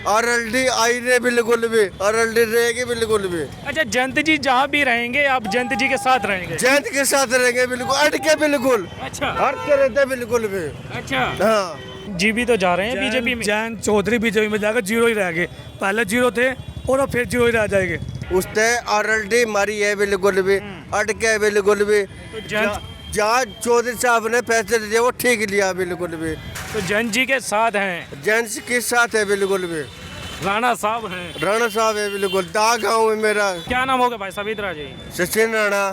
RLD आई रे बिल्कुल भी, आरएलडी रहेगी बिल्कुल भी। अच्छा, जयंत जी जहाँ भी रहेंगे आप जयंत जी के साथ रहेंगे? जयंत के साथ रहेंगे बिल्कुल, अटके बिल्कुल, अच्छा हटते रहते बिल्कुल भी। अच्छा, हाँ जी भी तो जा रहे हैं बीजेपी में। जयंत चौधरी बीजेपी में जाकर जीरो ही रह गए, पहले जीरो थे और अब फिर जीरो ही रह जाएंगे। उसने आरएलडी मारी है बिल्कुल भी, अटके बिल्कुल भी। तो जयंत जहाँ चौधरी साहब ने फैसले दिए वो ठीक लिया बिल्कुल भी। तो जयंत जी के साथ हैं, जयंत के साथ है बिल्कुल भी। राणा साहब हैं। राणा साहब है बिल्कुल, दा गाँव है मेरा। क्या नाम होगा भाई साहब? इधर आ जाइए। सचिन राणा।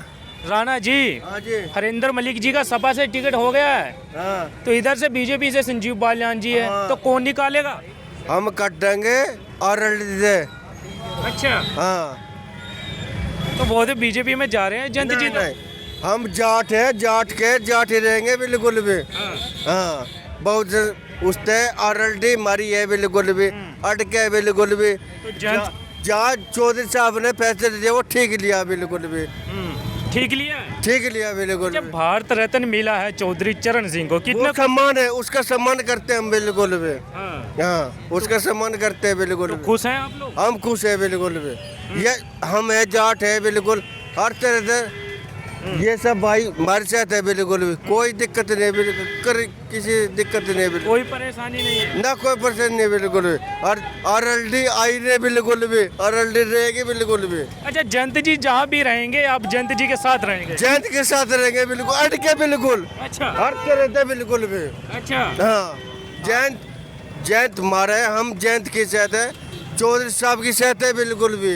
राणा जी, हाँ जी। हरिंदर मलिक जी का सपा से टिकट हो गया है, हाँ, तो इधर से बीजेपी से संजीव बालियान जी है, हाँ। तो कौन निकालेगा? हम कट देंगे आरएलडी से। अच्छा, हाँ, तो वो तो बीजेपी में जा रहे हैं जयंत जी तो। नहीं, हम जाट है, जाट के जाट ही रहेंगे बिल्कुल भी। हाँ। हाँ, बहुत उसने आरएलडी मारी है बिल्कुल भी, अटके है बिल्कुल भी। तो जयंत जहाँ चौधरी साहब ने फैसले दिए वो ठीक लिया बिल्कुल भी, ठीक लिया है। ठीक लिया बिल्कुल जब भी। भारत रत्न मिला है चौधरी चरण सिंह को, वो कितने सम्मान है, उसका सम्मान करते हैं हम बिल्कुल भी। हाँ। हाँ, उसका सम्मान करते हैं बिल्कुल तो भी। खुश हैं आप लोग? हम खुश है बिल्कुल भी। ये हम है, जाट है बिल्कुल, हर तरह से ये सब भाई हमारे साथ है बिल्कुल भी। कोई दिक्कत नहीं बिल्कुल, किसी दिक्कत नहीं बिल्कुल, कोई परेशानी नहीं है। ना कोई परेशानी नहीं बिल्कुल भी। और आरएलडी आई रे बिल्कुल भी, आरएलडी रहेगी बिल्कुल भी। अच्छा, जयंत जी जहाँ भी रहेंगे आप जयंत जी के साथ रहेंगे? जयंत के साथ रहेंगे बिल्कुल, अटके बिल्कुल, अच्छा हटते रहते बिल्कुल भी। अच्छा, हाँ, जयंत मारा है, हम जयंत के साथ है, चौधरी साहब की साथ है बिल्कुल भी।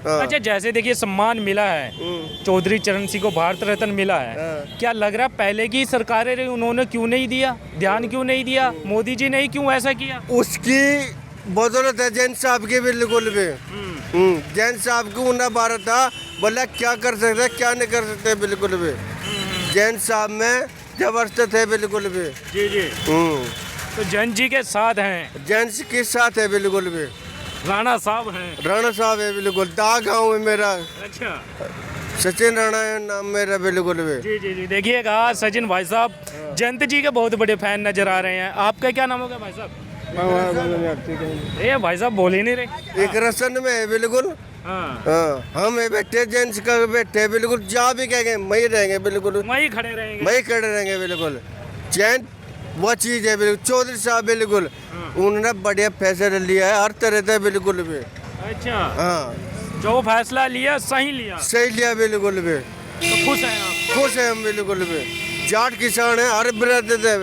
हाँ। अच्छा, जैसे देखिए सम्मान मिला है चौधरी चरण सिंह को, भारत रत्न मिला है, हाँ। क्या लग रहा है पहले की सरकारें रही उन्होंने क्यों नहीं दिया ध्यान, क्यों नहीं दिया? मोदी जी ने ही क्यों ऐसा किया? उसकी बदौलत है जैन साहब की बिल्कुल भी। जैन साहब को उन्हें भारत था, बोला क्या कर सकते क्या नहीं कर सकते बिल्कुल भी। जैन साहब में जबरदस्त है बिल्कुल भी। जी जी, तो जयंत जी के साथ हैं, जैन के साथ है बिल्कुल भी। राणा साहब हैं। राणा साहब है बिल्कुल, दा गाँव है मेरा। अच्छा, सचिन राणा है नाम मेरा बिल्कुल भी। जी जी जी, देखिएगा सचिन भाई साहब जयंत जी के बहुत बड़े फैन नजर आ रहे हैं। आपका क्या नाम होगा भाई साहब? ये भाई साहब बोल ही नहीं रहे। एक रसन में है बिल्कुल। हाँ, हाँ, हम है बैठे जेंट्स का बैठे बिल्कुल, जहाँ भी कहेंगे वही रहेंगे बिल्कुल, वहीं खड़े रहेंगे। वही खड़े रहेंगे बिल्कुल। जैन वो चीज़ है बिल्कुल, चौधरी साहब बिल्कुल, उन्होंने बढ़िया फैसला लिया है हर तरह से बिल्कुल भी। अच्छा, हाँ, जो फैसला लिया सही लिया, सही लिया बिल्कुल भी। तो खुश हैं आप? खुश है हम बिल्कुल भी। जाट किसान है, हर बिरादत है।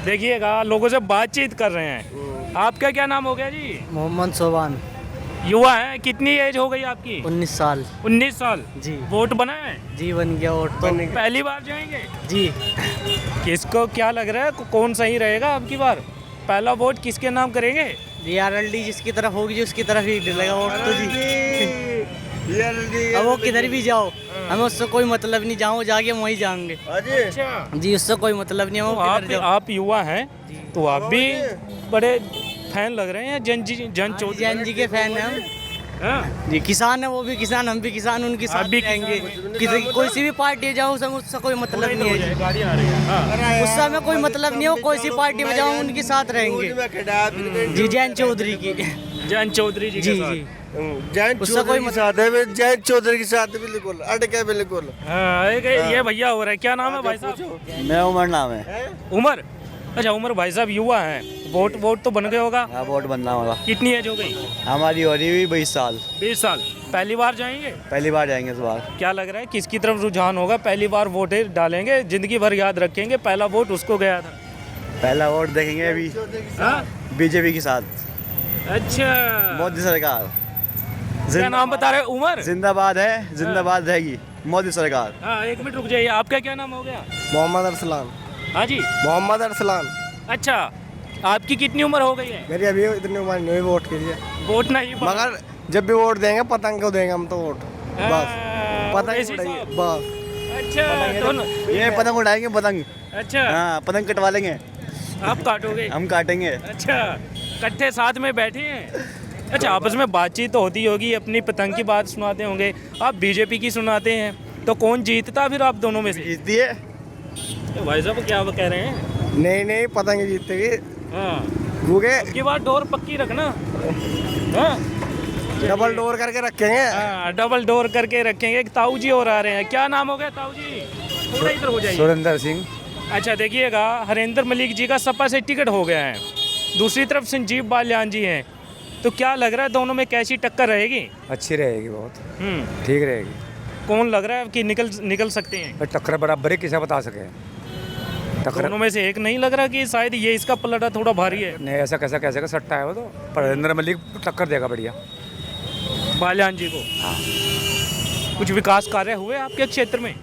देखिएगा लोगों से बातचीत कर रहे हैं। आपका क्या नाम हो गया जी? मोहम्मद सोबान, युवा है, कितनी एज हो गई आपकी? 19 साल। 19 साल। जी। वोट बना है? जी बन गया वोट तो। पहली बार जाएंगे? जी। किसको क्या लग रहा है कौन सही रहेगा अब की बार? पहला वोट किसके नाम करेंगे? आरएलडी जिसकी तरफ होगी जो उसकी तरफ ही डलेगा वोट तो जी। अब वो किधर भी जाओ हमें उससे कोई मतलब नहीं, जहाँ वो जाके हम वहीं जाएंगे अच्छा, जी, उससे कोई मतलब नहीं है। तो वो किधर जाओ। आप युवा हैं तो आप भी बड़े फैन लग रहे हैं जन चौधरी। जैन जी के फैन हैं हम हाँ? जी। किसान है वो भी किसान, हम भी किसान, उनके साथ आप भी रहेंगे। किसान। कोई सी भी पार्टी जाओ उससे कोई मतलब नहीं है जी। गाड़ी आ रही है। हाँ। उससे हमें कोई मतलब नहीं है, वो कोई सी पार्टी में जाओ उनके साथ रहेंगे जी। जैन चौधरी की जयंत चौधरी जी जी के साथ। जी। जैन उससे चौधरी कोई के साथ है, जैन चौधरी के साथ बिल्कुल, अटके बिल्कुल। हाँ, ये भैया हो रहा है। क्या नाम है भाई साहब? मैं उमर नाम है। उमर? अच्छा, उमर भाई साहब युवा हैं, वोट तो बन गया होगा। हाँ, वोट बनना होगा। कितनी एज हो गई? हमारी हो रही हुई 20 साल। 20 साल। पहली बार जाएंगे? पहली बार जाएंगे इस बार। क्या लग रहा है किसकी तरफ रुझान होगा? पहली बार वोट डालेंगे, जिंदगी भर याद रखेंगे पहला वोट उसको गया था। पहला वोट देखेंगे अभी हाँ? बीजेपी के साथ, अच्छा, मोदी सरकार। क्या नाम बता रहे? उमर? जिंदाबाद है, जिंदाबाद रहेगी मोदी सरकार। हाँ, एक मिनट रुक जाइए। आपका क्या नाम हो गया? मोहम्मद अरसलान। हाँ जी। मोहम्मद अरसलान। अच्छा, आपकी कितनी उम्र हो गई है? मेरी अभी इतनी उम्र नहीं वोट के लिए, वोट नहीं मगर जब भी वोट देंगे पतंग को देंगे हम तो वोट, बस पतंग ऐसे उड़ाइए, साहब। बस। अच्छा, तो ये पतंग उड़ाएंगे, पतंग। अच्छा, हाँ, पतंग कटवा लेंगे, आप काटोगे? हम काटेंगे। अच्छा, इकट्ठे साथ में बैठे हैं। अच्छा, आपस में बातचीत तो होती होगी, अपनी पतंग की बात सुनाते होंगे। आप बीजेपी की सुनाते हैं, तो कौन जीतता फिर आप दोनों में से? जीतती है। तो भाई साहब क्या कह रहे हैं? नहीं पतंग जीतेगी। हाँ, क्योंकि की बार डोर पक्की रखना। हाँ? डबल डोर करके रखेंगे। हाँ, डबल डोर करके रखेंगे। एक ताऊ जी और आ रहे हैं, क्या नाम हो गया ताऊ जी? थोड़ा इधर हो जाइए। सुरेंद्र सिंह। अच्छा देखिएगा, हरेंद्र मलिक जी का सपा से टिकट हो गया है, दूसरी तरफ संजीव बालियान जी हैं, तो क्या लग रहा है दोनों में कैसी टक्कर रहेगी? अच्छी रहेगी, बहुत ठीक रहेगी। कौन लग रहा है कि निकल सकते हैं? पर टक्कर बराबर है, किसे बता सके टक्कर। दोनों में से एक नहीं लग रहा कि शायद ये इसका पलड़ा थोड़ा भारी है? नहीं, ऐसा कैसा कैसे का सट्टा है वो तो। पर हरेंद्र मलिक टक्कर देगा बढ़िया बालियान जी को। कुछ विकास कार्य हुए आपके क्षेत्र में?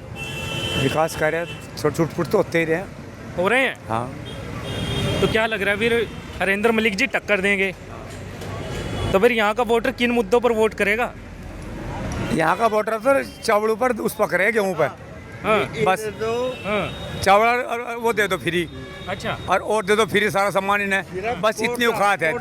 विकास कार्य छोट छूट फुट तो होते ही रहे। हो रहे हैं। हाँ, तो क्या लग रहा है फिर हरेंद्र मलिक जी टक्कर देंगे, तो फिर यहाँ का वोटर किन मुद्दों पर वोट करेगा? यहाँ का वोटर तो चावल पर उस पर करे, गेहूँ पर। हाँ बस हाँ। चावल और वो दे दो फ्री, अच्छा और दे दो फ्री सारा सामान इन्हें। बस इतनी औकात है,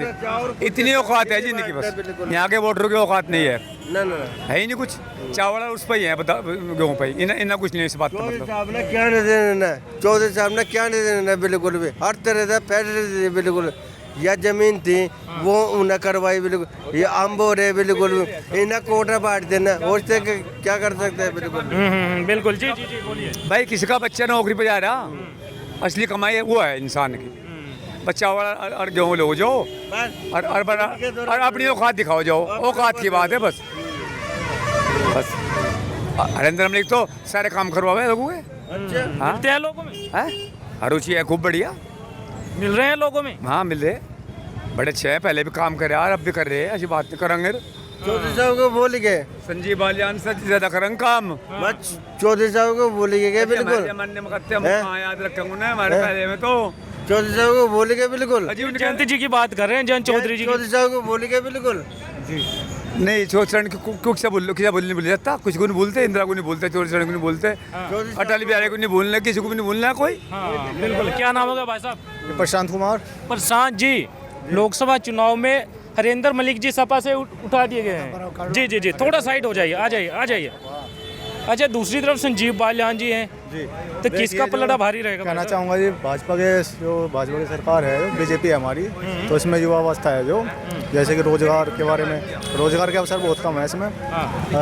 इतनी औकात है जी इनकी। बस यहाँ के वोटरों की औकात नहीं है, ना ना है ही नहीं कुछ। चावल उस पर ही है, गेहूँ पर ही। इन्हें कुछ नहीं है इस बात का चौधरी मतलब। साहब ने क्या नहीं देना है, चौधरी साहब ने क्या नहीं देना है, बिल्कुल भी हर तरह से फैसिलिटी बिल्कुल। या जमीन थी वो उन्हें करवाई बिल्कुल, ये अम्ब हो रहे बिल्कुल, इन्हें कोटा बांट देना, और से क्या कर सकते हैं बिल्कुल। बिल्कुल जी जी जी बोलिए। भाई किसी का बच्चा नौकरी पे जा रहा, असली कमाई वो है इंसान की। बच्चा और गेहूँ लो जाओ और अपनी औकात दिखाओ जाओ, औकात की बात है बस। बस हरेंद्र मलिक तो सारे काम करवावे लोगों के। हाँ, मिलते हैं लोगों में? रुचि है खूब बढ़िया, मिल रहे हैं लोगों में? हाँ मिल रहे, बड़े अच्छे हैं। पहले भी काम करे और अब भी कर रहे हैं, ऐसी बात नहीं करेंगे। चौधरी साहब को बोल गए संजीव बालियान से ज्यादा करेंगे काम। बस चौधरी साहब को बोल गए बिल्कुल, याद रखेंगे ना हमारे पहले में तो। चौधरी साहब को बोल गए बिल्कुल, जयंत जी की बात कर रहे हैं, जयंत चौधरी जी की। चौधरी साहब को बोल गए बिल्कुल। नहीं, चौधरी क्या बोलने बोल जाता, कुछ को नहीं बोलते, इंदिरा को नहीं बोलते, चौधरी को नहीं बोलते, अटल बिहारी को नहीं बोलना, किसी को भी नहीं बोलना कोई। हाँ बिल्कुल। क्या नाम होगा भाई साहब? प्रशांत कुमार। प्रशांत जी, लोकसभा चुनाव में हरेंद्र मलिक जी सपा से उठा दिए गए हैं। जी जी जी, थोड़ा साइड हो जाइए, आ जाइए। अच्छा, दूसरी तरफ संजीव बालियान जी हैं जी, तो किसका पलड़ा भारी रहेगा? कहना चाहूँगा जी, भाजपा की सरकार है, बीजेपी है हमारी, तो इसमें युवा अवस्था है जो, जैसे कि रोजगार के बारे में, रोजगार के अवसर बहुत कम है इसमें।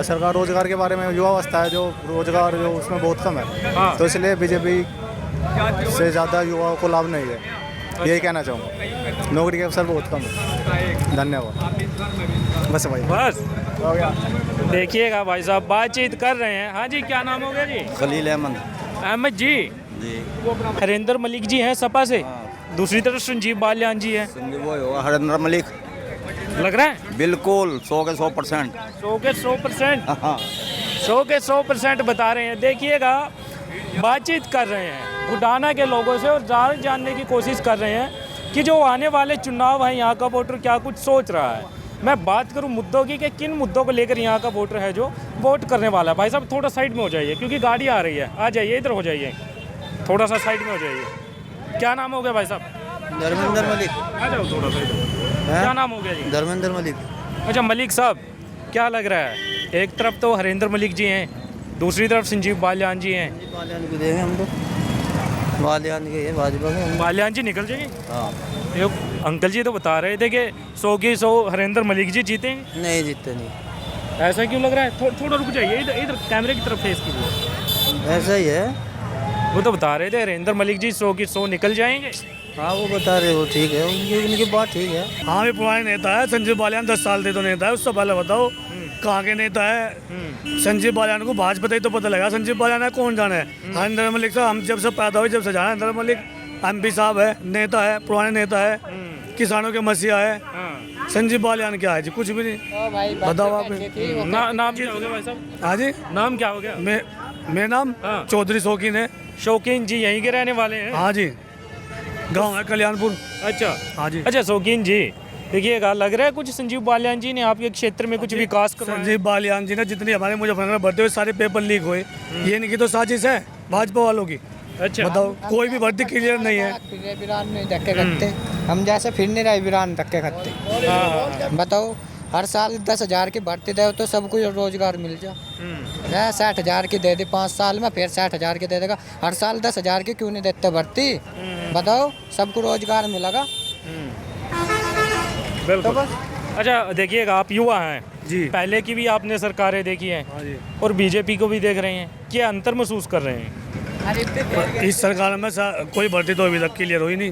सरकार रोजगार के बारे में, युवा अवस्था है जो रोजगार जो उसमें बहुत कम है, तो इसलिए बीजेपी से ज़्यादा युवाओं को लाभ नहीं है, यही कहना चाहूँगा। नौकरी के अवसर बहुत कम है। धन्यवाद। बस भाई, बस हो गया। देखिएगा भाई साहब बातचीत कर रहे हैं। हाँ जी, क्या नाम हो गया जी? खलील अहमद जी। हरेंद्र मलिक जी हैं सपा से, दूसरी तरफ संजीव बालियान जी हैं। वो होगा हरेंद्र मलिक, लग रहा है बिल्कुल 100 के 100%। 100 के 100%, 100 के 100% बता रहे हैं। देखिएगा बातचीत कर रहे हैं बुडाना के लोगों से और जानने की कोशिश कर रहे हैं कि जो आने वाले चुनाव हैं यहाँ का वोटर क्या कुछ सोच रहा है। मैं बात करूँ मुद्दों की कि किन मुद्दों को लेकर यहाँ का वोटर है जो वोट करने वाला है। भाई साहब थोड़ा साइड में हो जाइए क्योंकि गाड़ी आ रही है, आ जाइए, इधर हो जाइए, थोड़ा सा साइड में हो जाइए। क्या नाम हो गया भाई साहब? धर्मेंद्र मलिक। आ जाओ थोड़ा सा इधर। क्या नाम हो गया जी? धर्मेंद्र मलिक। अच्छा मलिक साहब, क्या लग रहा है, एक तरफ तो हरेंद्र मलिक जी हैं, दूसरी तरफ संजीव बालियान जी हैं। बालियान को देंगे हम तो, बालियान के भाजपा के। बालियान जी निकल जाएंगे? हाँ, ये अंकल जी तो बता रहे थे कि 100 की 100 हरेंद्र मलिक जी जीतेंगे। नहीं जीतते नहीं, ऐसा क्यों लग रहा है? थोड़ा रुक जाइए, इधर कैमरे की तरफ फेस कीजिए। ऐसा ही है। वो तो बता रहे थे हरेंद्र मलिक जी 100 की 100 निकल जाएंगे। हाँ वो बता रहे हो, ठीक है, उनकी बात ठीक है। हाँ, ये पुराने नेता है संजीव बालियान, 10 साल से तो नेता है। उससे पहले बताओ कहाँ के नेता है? संजीव बालियान को भाजपा ही तो पता लगा संजीव बालियान है, कौन जाने। हरेंद्र मलिक साहब हम जब से पैदा हुए जब से जाना, हरेंद्र मलिक MP साहब है, नेता है, पुराने नेता है, किसानों के मसीहा है। संजीव बालियान क्या है जी? कुछ भी नहीं। बताओ आप। नाम क्या हो गया भाई साहब? हाँ जी, नाम क्या हो गया? मेरा नाम हाँ। चौधरी शौकीन है। शौकीन जी यहीं के रहने वाले हैं? हाँ जी, गाँव है कल्याणपुर। अच्छा हाँ जी। अच्छा शौकीन जी, देखिएगा लग रहा है कुछ संजीव बालियान जी ने आपके क्षेत्र में कुछ विकास करवाया? संजीव बालियान जी ने जितनी हमारे मुजफ्फरनगर में भर्ती हुए सारे पेपर लीक हुए, ये नहीं की तो साजिश है भाजपा वालों की। अच्छा बताओ, कोई भी भर्ती क्लियर नहीं है। वीरान में धक्के खाते, हम जैसे फिर नहीं रहे वीरान धक्के खाते। बताओ, हर साल 10,000 की भर्ती दे तो सबको रोजगार मिल जा। 60,000 की दे दी 5 साल में, फिर 60,000 की दे देगा। हर साल 10,000 की क्यों नहीं देते भर्ती? बताओ, सबको रोजगार मिलेगा। बिल्कुल। बस अच्छा देखिएगा, आप युवा हैं जी। पहले की भी आपने सरकारें देखी हैं और बीजेपी को भी देख रहे हैं, क्या अंतर महसूस कर रहे हैं? इस सरकार में कोई भर्ती तो अभी तक क्लियर हुई नहीं।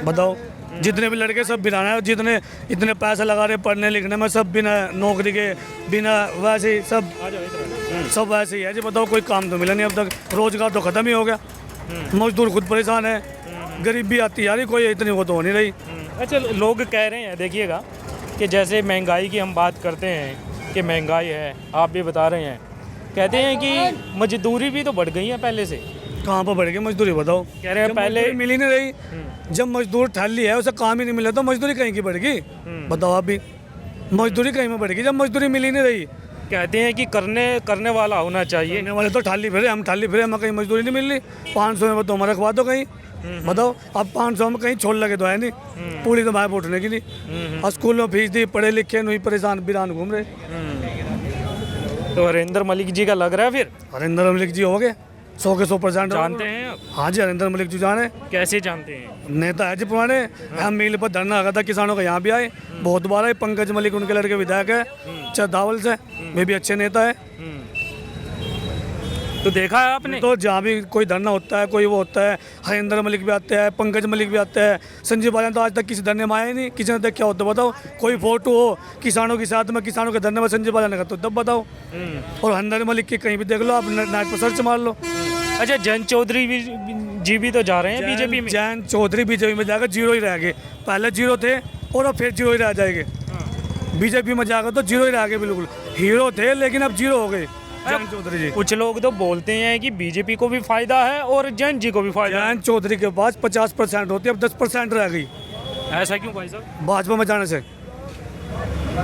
बताओ, जितने भी लड़के सब बिना है, जितने इतने पैसे लगा रहे पढ़ने लिखने में, सब बिना नौकरी के, बिना वैसे ही सब वैसे ही है जी। बताओ, कोई काम तो मिला नहीं अब तक, रोजगार तो खत्म ही हो गया, मजदूर खुद परेशान है, गरीबी आती जा रही, कोई इतनी वो तो हो नहीं रही। अच्छा, लोग कह रहे हैं देखिएगा कि जैसे महंगाई की हम बात करते हैं कि महंगाई है, आप भी बता रहे हैं, कहते हैं कि मजदूरी भी तो बढ़ गई है पहले से। कहाँ पर बढ़ गई मजदूरी? बताओ, कह रहे हैं पहले मजदूरी मिल ही नहीं रही। जब मजदूर ठल्ली है, उसे काम ही नहीं मिला तो मजदूरी कहीं की बढ़ेगी? बताओ आप भी, मजदूरी कहीं में बढ़ेगी जब मजदूरी मिल ही नहीं रही। कहते हैं कि करने वाला होना चाहिए। कहने वाले तो ठाली फिरे, हम ठाली फिरे, हमें कहीं मजदूरी नहीं मिल रही। 500 में तो हमारा रखवा दो कहीं। बताओ, अब 500 में कहीं छोड़ लगे तो है नहीं, पूरी तो भाई उठने की नहीं। और स्कूल में फीस दी, पढ़े लिखे नहीं, परेशान बिरान घूम रहे। तो हरेंद्र मलिक जी का लग रहा है फिर? हरिंदर मलिक जी हो गए 100 के 100% जानते हैं आप? हाँ जी, हरिंदर मलिक जी जाने कैसे जानते हैं? नेता है जी पुराने। हम मिल पर धरना लगा था किसानों का, यहाँ भी आए बहुत बार आए। पंकज मलिक उनके लड़के विधायक है चदावल से, वे भी अच्छे नेता है। तो देखा है आपने? तो जहाँ भी कोई धरना होता है, कोई वो होता है, हरिंदर मलिक भी आते हैं, पंकज मलिक भी आते हैं। संजीव बालियान तो आज तक किसी धरने में आए नहीं। किसी ने देख क्या होता बताओ? कोई फोटो हो किसानों के साथ में, किसानों के धरने में संजीव बालियान का तो तब बताओ। और हरिंदर मलिक की कहीं भी देख लो आप, नेट पर सर्च मार लो। अच्छा, जयंत चौधरी जी भी तो जा रहे हैं बीजेपी में। जयंत चौधरी बीजेपी में जाकर जीरो ही रह गए। पहले जीरो थे और अब फिर जीरो ही रह जाएंगे। बीजेपी में जाकर तो जीरो ही रह गए, बिल्कुल हीरो थे लेकिन अब जीरो हो गए जयंत चौधरी जी। कुछ लोग तो बोलते हैं कि बीजेपी को भी फायदा है और जयंत जी को भी फायदा है। जयंत चौधरी के पास 50% होती है, अब 10% रह गई। ऐसा क्यों भाई साहब? भाजपा में जाने से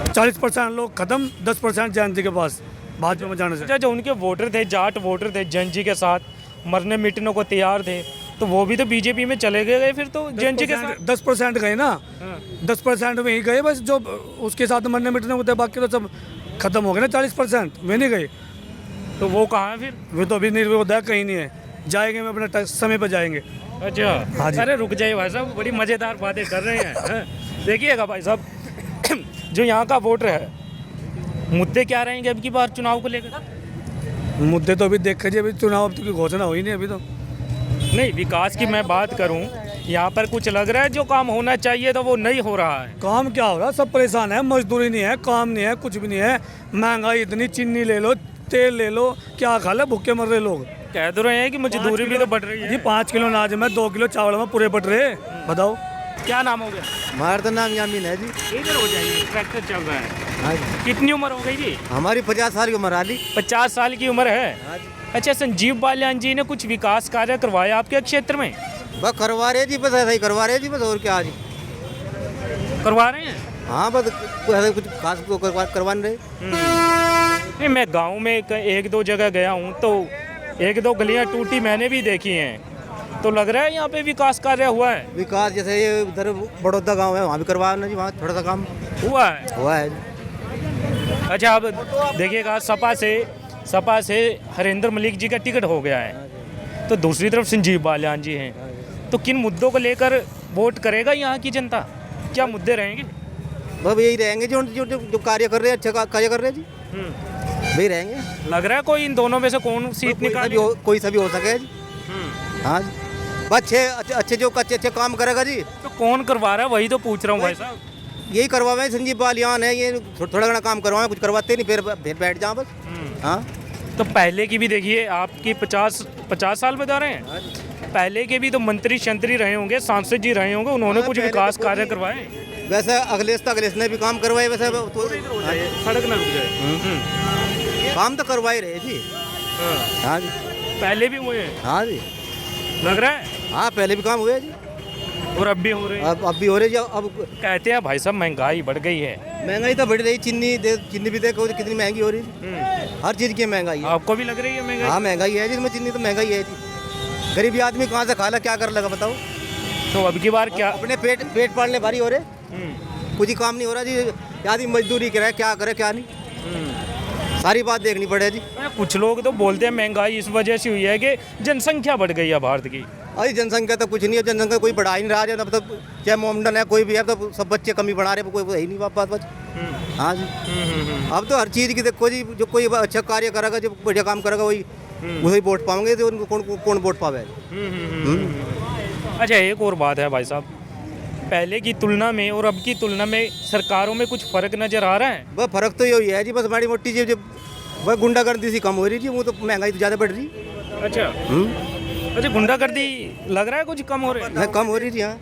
40% लोग खत्म, 10% जयंत जी के पास भाजपा में जाने से। अच्छा, जो उनके वोटर थे, जाट वोटर थे, जयंत जी के साथ मरने मिटने को तैयार थे, तो वो भी तो बीजेपी में चले गए फिर तो जयंत जी के साथ। 10% गए ना, 10% में ही गए बस, जो उसके साथ मरने मिटने को थे, बाकी तो सब खत्म हो गए ना। 40% वे नहीं गए, तो वो कहाँ है फिर? वे तो अभी निर्विरोध है, कहीं नहीं है। जाएंगे, हम अपने समय पर जाएंगे। अच्छा, हाँ जी। अरे रुक जाइए भाई साहब, बड़ी मज़ेदार बातें कर रहे हैं। हाँ। देखिएगा भाई साहब, जो यहाँ का वोटर है, मुद्दे क्या रहेंगे अब की बार चुनाव को लेकर? मुद्दे तो अभी देख लीजिए, अभी चुनाव की घोषणा हुई नहीं अभी तो। नहीं, विकास की मैं बात करूं, यहाँ पर कुछ लग रहा है जो काम होना चाहिए तो वो नहीं हो रहा है। काम क्या हो रहा है? सब परेशान है, मजदूरी नहीं है, काम नहीं है, कुछ भी नहीं है। महंगाई इतनी, चीनी ले लो, तेल ले लो, क्या खा ले, भूखे मर रहे लोग। कह तो रहे हैं कि मजदूरी भी तो बढ़ रही है जी। 5 किलो अनाज में 2 किलो चावल में पूरे बढ़ रहे। बताओ, क्या नाम हो गया? हमारा तो नाम यामीन है जी। इधर हो जाइए, ट्रैक्टर चल रहा है। हाँ जी। कितनी उम्र हो गई जी? हमारी 50 साल की उम्र आली। 50 साल की उम्र है। अच्छा, संजीव बालियान जी ने कुछ विकास कार्य करवाया आपके क्षेत्र में? बस करवा रहे जी, बस ऐसा ही करवा रहे जी, बस और क्या जी। करवा रहे हैं? हाँ, बस ऐसा कुछ खास तो करवा नहीं रहे। नहीं, मैं गांव में एक दो जगह गया हूँ तो 1-2 गलियाँ टूटी मैंने भी देखी हैं, तो लग रहा है यहाँ पे विकास कार्य हुआ है। विकास जैसे ये उधर बड़ौदा गांव है, वहाँ भी करवा ना जी, वहाँ थोड़ा सा काम हुआ है। हुआ है जी। अच्छा, अब देखिएगा, सपा से हरिंदर मलिक जी का टिकट हो गया है, तो दूसरी तरफ संजीव बालियान जी हैं, तो किन मुद्दों को लेकर वोट करेगा यहाँ की जनता? क्या मुद्दे रहेंगे? बस यही रहेंगे जो जो जो कार्य कर रहे हैं, अच्छे कार्य कर रहे हैं जी, वही रहेंगे। लग रहा है कोई इन दोनों में से कौन सीट निकाले? कोई सा भी हो सके जी। हाँ जी, बस अच्छे जो अच्छे काम करेगा जी। तो कौन करवा रहा है, वही तो पूछ रहा हूँ भाई साहब। यही करवावे, संजीव बालियान है, ये थोड़ा घना काम करवाए, कुछ करवाते नहीं, फिर बैठ जाओ बस। हाँ, तो पहले की भी देखिए, आपकी 50 साल बता रहे हैं, पहले के भी तो मंत्री शंत्री रहे होंगे, सांसद जी रहे होंगे, उन्होंने कुछ विकास कार्य करवाए। वैसे अखिलेश ने भी काम करवाए, वैसे तो सड़क न रुक जाए, काम तो करवा ही रहे जी। हाँ जी, पहले भी हुए हैं। हाँ जी, लग रहा है। हाँ, पहले भी काम हुए जी, और अब भी हो रहे हैं। अब भी हो रहे जी। अब कहते हैं भाई साहब महंगाई बढ़ गई है। महंगाई तो बढ़ रही, चीनी भी देखो कितनी महंगी हो रही है, हर चीज़ की महंगाई है। आपको भी लग रही है महंगाई? हाँ, महंगाई है जिसमें चीनी तो महंगाई है जी। गरीबी आदमी कहाँ से खा ला, क्या कर लगा बताओ? तो अब की बार क्या? अपने पेट पालने भारी हो रहे, कुछ ही काम नहीं हो रहा जी। आदमी मजदूरी करे, क्या करे क्या नहीं, सारी बात देखनी पड़े जी। कुछ लोग तो बोलते हैं महंगाई इस वजह से हुई है कि जनसंख्या बढ़ गई है भारत की। अरे जनसंख्या तो कुछ नहीं है, जनसंख्या कोई बढ़ा ही नहीं रहा है। अब तो चाहे मोमडन है कोई भी है, तो सब बच्चे कमी बढ़ा रहे, कोई है ही नहीं बात बच। हाँ जी, अब तो हर चीज़ की देखो जी, जो कोई अच्छा कार्य करेगा, जो बढ़िया काम करेगा वही वही वोट पाओगे, तो उनको कौन वोट पावे। अच्छा, एक और बात है भाई साहब, पहले की तुलना में और अब की तुलना में सरकारों में कुछ फ़र्क नज़र आ रहा है? वह फर्क तो यही है जी, बस माड़ी मोटी जी, वह गुंडागर्दी सी कम हो रही जी, वो तो महंगाई तो ज़्यादा बढ़ रही। अच्छा, अच्छा, गुंडागर्दी लग रहा है कुछ कम हो रही है? कम हो रही जी, हाँ।